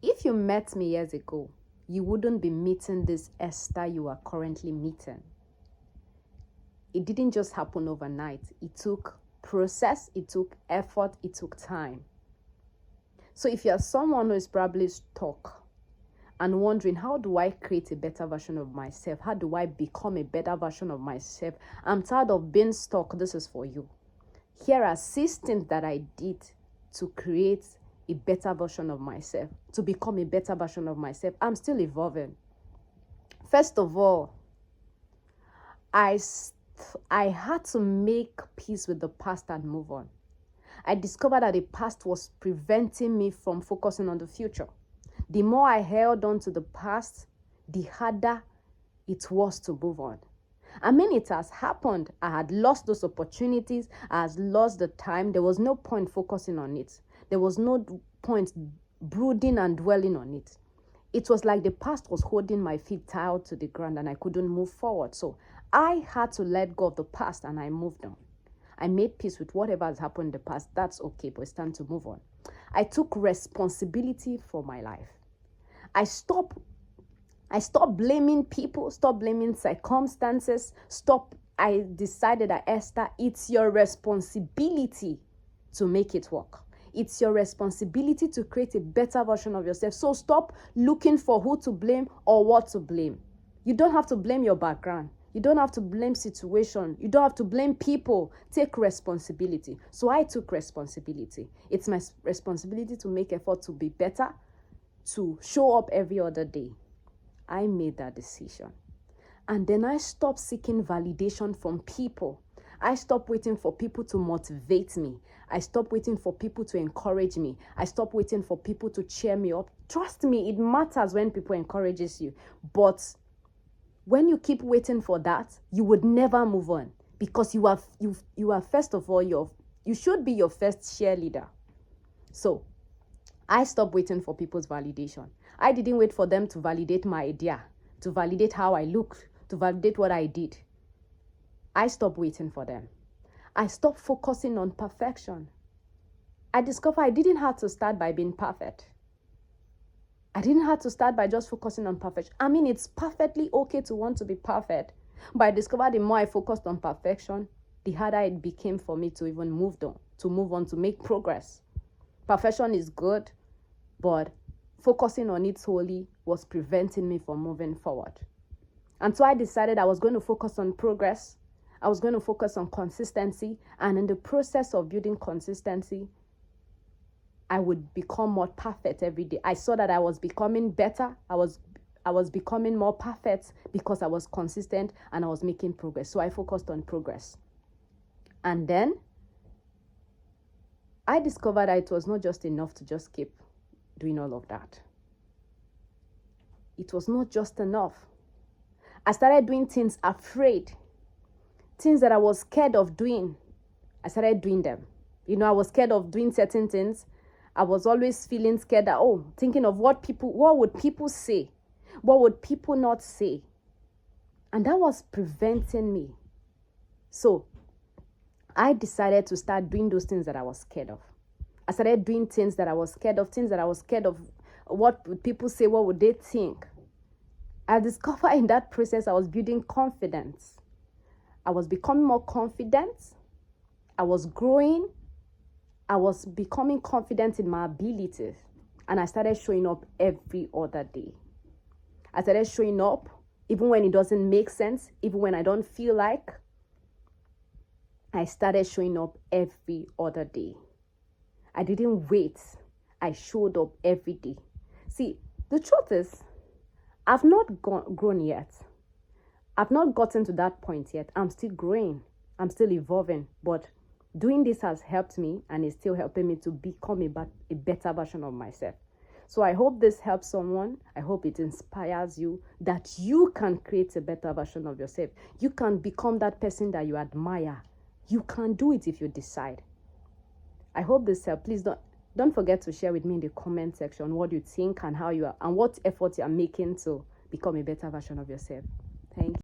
If you met me years ago, you wouldn't be meeting this Esther you are currently meeting. It didn't just happen overnight. It took process, it took effort, it took time. So if you're someone who is probably stuck and wondering, how do I create a better version of myself? How do I become a better version of myself? I'm tired of being stuck. This is for you. Here are 6 things that I did to create a better version of myself, to become a better version of myself. I'm still evolving. First of all, I had to make peace with the past and move on. I discovered that the past was preventing me from focusing on the future. The more I held on to the past, the harder it was to move on. I mean, it has happened. I had lost those opportunities. I had lost the time. There was no point focusing on it. There was no point brooding and dwelling on it. It was like the past was holding my feet tied to the ground and I couldn't move forward. So I had to let go of the past and I moved on. I made peace with whatever has happened in the past. That's okay, but it's time to move on. I took responsibility for my life. I stopped blaming people, stop blaming circumstances, I decided that, Esther, it's your responsibility to make it work. It's your responsibility to create a better version of yourself. So stop looking for who to blame or what to blame. You don't have to blame your background. You don't have to blame situation. You don't have to blame people. Take responsibility. So I took responsibility. It's my responsibility to make effort to be better, to show up every other day. I made that decision. And then I stopped seeking validation from people. I stopped waiting for people to motivate me. I stopped waiting for people to encourage me. I stopped waiting for people to cheer me up. Trust me, it matters when people encourages you. But when you keep waiting for that, you would never move on, because you are first of all, you should be your first cheerleader. So I stopped waiting for people's validation. I didn't wait for them to validate my idea, to validate how I look, to validate what I did. I stopped waiting for them. I stopped focusing on perfection. I discovered I didn't have to start by being perfect. I didn't have to start by just focusing on perfection. I mean, it's perfectly okay to want to be perfect. But I discovered the more I focused on perfection, the harder it became for me to even move on, to make progress. Perfection is good, but focusing on it solely was preventing me from moving forward. And so I decided I was going to focus on progress. I was going to focus on consistency. And in the process of building consistency, I would become more perfect every day. I saw that I was becoming better. I was becoming more perfect because I was consistent and I was making progress. So I focused on progress. And then I discovered that it was not just enough to just keep doing all of that. It was not just enough. I started doing things afraid. Things that I was scared of doing. I started doing them. I was scared of doing certain things. I was always feeling scared that, thinking of what would people say? What would people not say? And that was preventing me. So I decided to start doing those things that I was scared of. I started doing things that I was scared of, what would people say, what would they think? I discovered in that process I was building confidence. I was becoming more confident. I was growing. I was becoming confident in my abilities. And I started showing up every other day. I started showing up even when it doesn't make sense, even when I don't feel like. I started showing up every other day. I didn't wait. I showed up every day. See, the truth is, I've not grown yet. I've not gotten to that point yet. I'm still growing. I'm still evolving. But doing this has helped me and is still helping me to become a better version of myself. So I hope this helps someone. I hope it inspires you that you can create a better version of yourself. You can become that person that you admire. You can do it if you decide. I hope this helps. Please don't forget to share with me in the comment section what you think and how you are and what effort you are making to become a better version of yourself. Thank you.